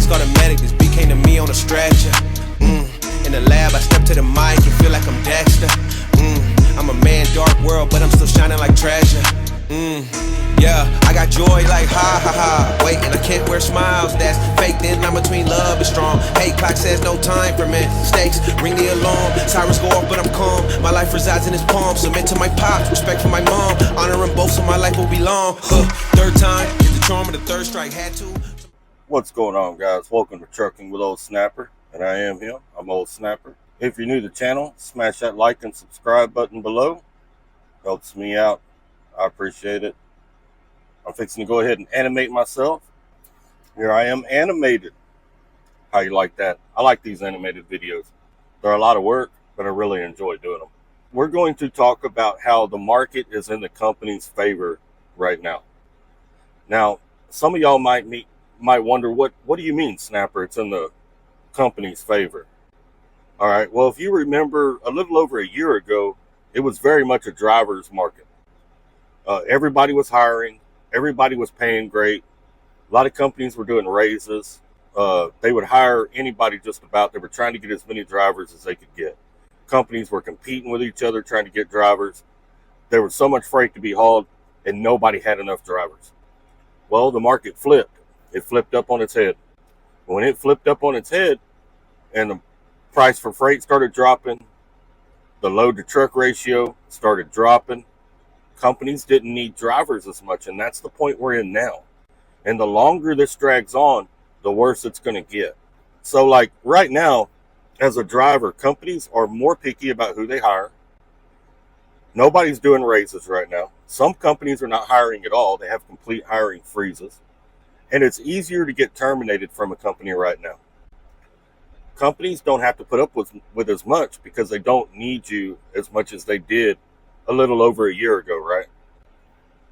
Police called a medic, this beat came to me on a stretcher. In the lab, I step to the mic and feel like I'm Dexter. I'm a man, dark world, but I'm still shining like treasure. Yeah, I got joy like ha ha ha. Wait, and I can't wear smiles, that's fake. Then I'm between love and strong. Hate clock says no time for mistakes. Ring the alarm, sirens go off, but I'm calm. My life resides in his palm. Submit to my pops, respect for my mom. Honor them both, so my life will be long. Third time, get the charm of the third strike. Had to. What's going on, guys? Welcome to Trucking with Old Snapper, and I am him. I'm Old Snapper. If you're new to the channel, smash that like and subscribe button below. Helps me out. I appreciate it. I'm fixing to go ahead and animate myself. Here I am animated. How you like that? I like these animated videos. They're a lot of work, but I really enjoy doing them. We're going to talk about how the market is in the company's favor right now. Now, some of y'all might wonder, what do you mean, Snapper? It's in the company's favor. All right. Well, if you remember, a little over a year ago, it was very much a driver's market. Everybody was hiring. Everybody was paying great. A lot of companies were doing raises. They would hire anybody just about. They were trying to get as many drivers as they could get. Companies were competing with each other, trying to get drivers. There was so much freight to be hauled, and nobody had enough drivers. Well, the market flipped. It flipped up on its head. When it flipped up on its head and the price for freight started dropping, the load to truck ratio started dropping, companies didn't need drivers as much, and that's the point we're in now. And the longer this drags on, the worse it's going to get. So like right now, as a driver, companies are more picky about who they hire. Nobody's doing raises right now. Some companies are not hiring at all. They have complete hiring freezes. And it's easier to get terminated from a company right now. Companies don't have to put up with as much because they don't need you as much as they did a little over a year ago, right?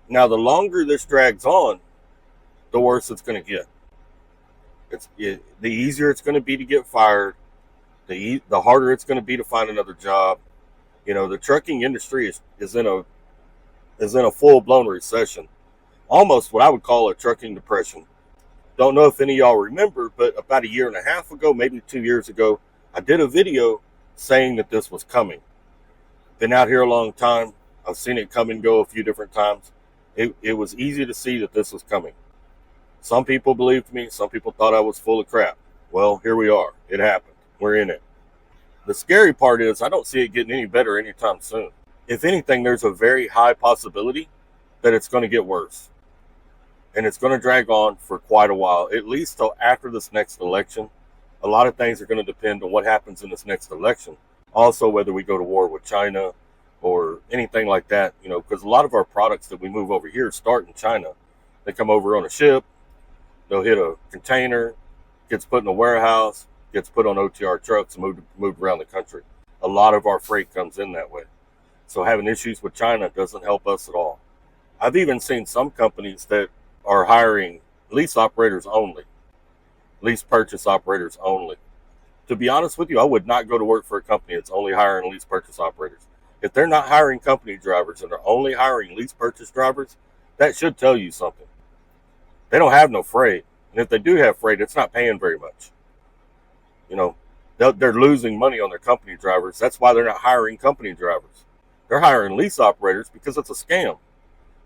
Now, the longer this drags on, the worse it's going to get. The easier it's going to be to get fired, the harder it's going to be to find another job. You know, the trucking industry is in a full-blown recession, almost what I would call a trucking depression. Don't know if any of y'all remember, but about a year and a half ago, maybe 2 years ago, I did a video saying that this was coming. Been out here a long time. I've seen it come and go a few different times. It was easy to see that this was coming. Some people believed me. Some people thought I was full of crap. Well, here we are. It happened. We're in it. The scary part is I don't see it getting any better anytime soon. If anything, there's a very high possibility that it's going to get worse. And it's going to drag on for quite a while, at least till after this next election. A lot of things are going to depend on what happens in this next election. Also, whether we go to war with China or anything like that, you know, because a lot of our products that we move over here start in China. They come over on a ship, they'll hit a container, gets put in a warehouse, gets put on OTR trucks and moved around the country. A lot of our freight comes in that way. So having issues with China doesn't help us at all. I've even seen some companies that are hiring lease operators only, lease purchase operators only. To be honest with you, I would not go to work for a company that's only hiring lease purchase operators. If they're not hiring company drivers and they're only hiring lease purchase drivers, that should tell you something. They don't have no freight. And if they do have freight, it's not paying very much. You know, they're losing money on their company drivers. That's why they're not hiring company drivers. They're hiring lease operators because it's a scam.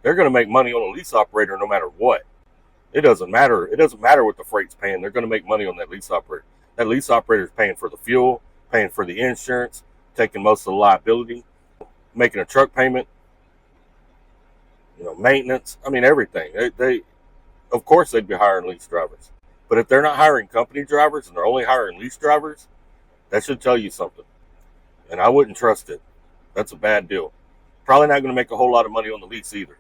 They're going to make money on a lease operator no matter what. It doesn't matter. It doesn't matter what the freight's paying. They're going to make money on that lease operator. That lease operator is paying for the fuel, paying for the insurance, taking most of the liability, making a truck payment, you know, maintenance. I mean, everything. They of course, they'd be hiring lease drivers. But if they're not hiring company drivers and they're only hiring lease drivers, that should tell you something. And I wouldn't trust it. That's a bad deal. Probably not going to make a whole lot of money on the lease either.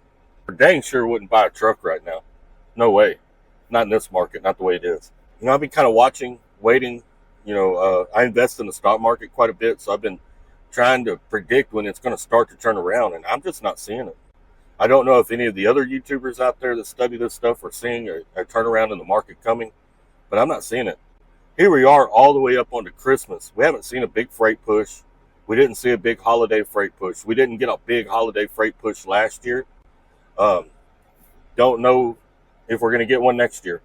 I dang sure wouldn't buy a truck right now. No way. Not in this market, not the way it is. You know, I've been kind of watching, waiting. You know, I invest in the stock market quite a bit, so I've been trying to predict when it's going to start to turn around, and I'm just not seeing it. I don't know if any of the other YouTubers out there that study this stuff are seeing a turnaround in the market coming, but I'm not seeing it. Here we are all the way up onto Christmas. We haven't seen a big freight push. We didn't see a big holiday freight push. We didn't get a big holiday freight push last year. Don't know if we're going to get one next year.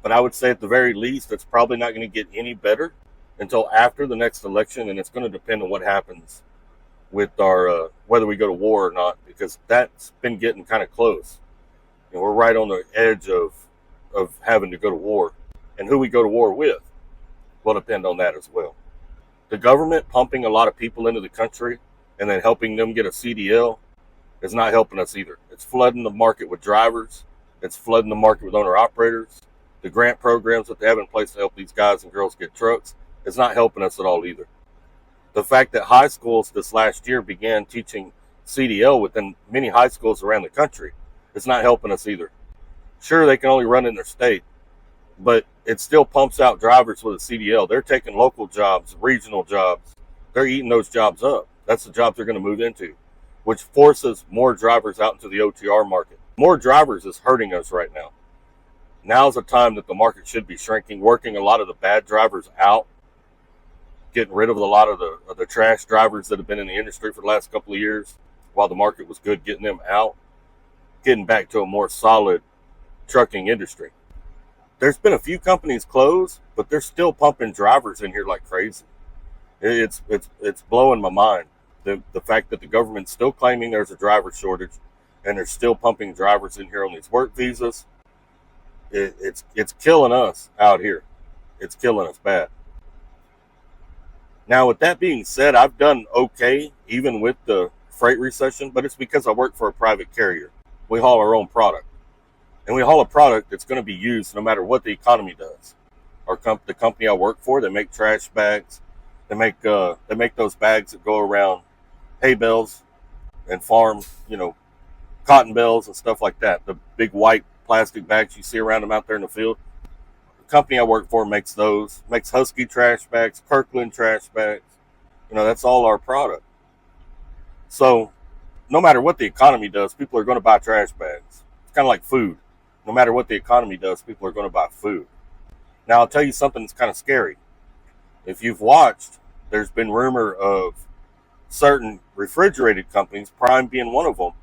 But I would say at the very least, it's probably not going to get any better until after the next election, and it's going to depend on what happens with our whether we go to war or not, because that's been getting kind of close. And we're right on the edge of having to go to war, and who we go to war with will depend on that as well. The government pumping a lot of people into the country and then helping them get a CDL is not helping us either. It's flooding the market with drivers. It's flooding the market with owner-operators. The grant programs that they have in place to help these guys and girls get trucks is not helping us at all either. The fact that high schools this last year began teaching CDL within many high schools around the country is not helping us either. Sure, they can only run in their state, but it still pumps out drivers with a CDL. They're taking local jobs, regional jobs. They're eating those jobs up. That's the jobs they're going to move into, which forces more drivers out into the OTR market. More drivers is hurting us right now. Now's a time that the market should be shrinking, working a lot of the bad drivers out, getting rid of a lot of the trash drivers that have been in the industry for the last couple of years while the market was good, getting them out, getting back to a more solid trucking industry. There's been a few companies close, but they're still pumping drivers in here like crazy. It's blowing my mind. The fact that the government's still claiming there's a driver shortage and they're still pumping drivers in here on these work visas. It's killing us out here. It's killing us bad. Now, with that being said, I've done okay even with the freight recession, but it's because I work for a private carrier. We haul our own product. And we haul a product that's going to be used no matter what the economy does. The company I work for, they make trash bags. They make those bags that go around hay bales and farm, cotton bales and stuff like that. The big white plastic bags you see around them out there in the field. The company I work for makes those. Makes Husky trash bags, Kirkland trash bags. That's all our product. So no matter what the economy does, people are going to buy trash bags. It's kind of like food. No matter what the economy does, people are going to buy food. Now, I'll tell you something that's kind of scary. If you've watched, there's been rumor of certain refrigerated companies, Prime being one of them,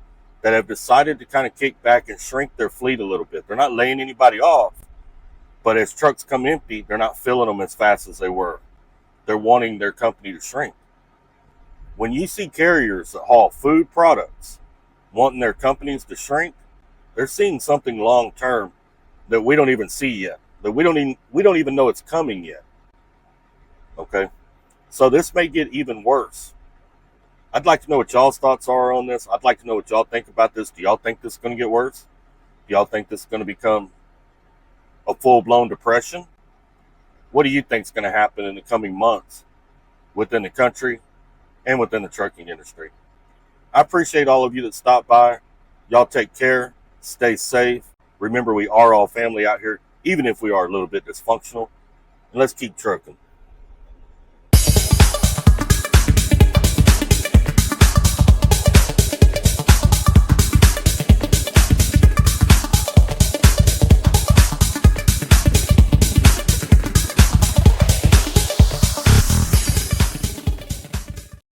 that have decided to kind of kick back and shrink their fleet a little bit. They're not laying anybody off, but as trucks come empty, they're not filling them as fast as they were. They're wanting their company to shrink. When you see carriers that haul food products wanting their companies to shrink, they're seeing something long term that we don't even see yet. That we don't even know it's coming yet. Okay? So this may get even worse. I'd like to know what y'all's thoughts are on this. I'd like to know what y'all think about this. Do y'all think this is going to get worse? Do y'all think this is going to become a full-blown depression? What do you think is going to happen in the coming months within the country and within the trucking industry? I appreciate all of you that stopped by. Y'all take care. Stay safe. Remember, we are all family out here, even if we are a little bit dysfunctional. And let's keep trucking.